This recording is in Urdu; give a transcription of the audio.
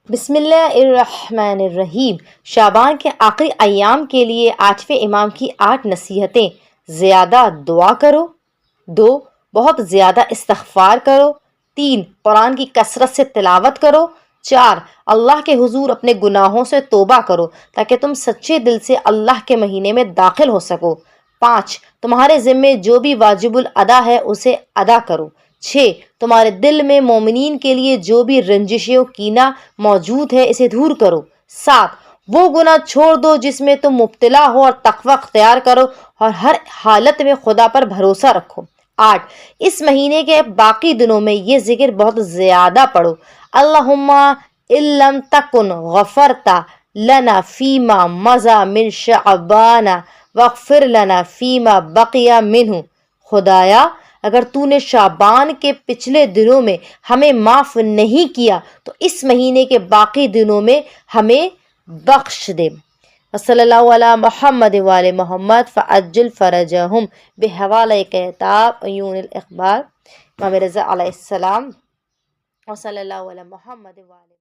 بسم اللہ الرحمن الرحیم۔ شعبان کے آخری ایام کے لیے 8ویں امام کی 8 نصیحتیں۔ زیادہ دعا کرو۔ 2 بہت زیادہ استغفار کرو۔ 3 قرآن کی کثرت سے تلاوت کرو۔ 4 اللہ کے حضور اپنے گناہوں سے توبہ کرو تاکہ تم سچے دل سے اللہ کے مہینے میں داخل ہو سکو۔ 5 تمہارے ذمے جو بھی واجب الادا ہے اسے ادا کرو۔ 6 تمہارے دل میں مومنین کے لیے جو بھی رنجشیں و کینہ موجود ہے اسے دور کرو۔ 7 وہ گناہ چھوڑ دو جس میں تم مبتلا ہو اور تقوی اختیار کرو اور ہر حالت میں خدا پر بھروسہ رکھو۔ 8 اس مہینے کے باقی دنوں میں یہ ذکر بہت زیادہ پڑھو۔ اللہم ان لم تکن غفرت لنا فیما مضی من شعبان واغفر لنا فیما بقی منہ۔ خدایا اگر تو نے شعبان کے پچھلے دنوں میں ہمیں معاف نہیں کیا تو اس مہینے کے باقی دنوں میں ہمیں بخش دے۔ صلی اللہ علی محمد وآل محمد فعجل فرجہم بحوالہ کتاب عیون الاخبار امام رضا علیہ السلام، وصلی اللہ علی محمد وآل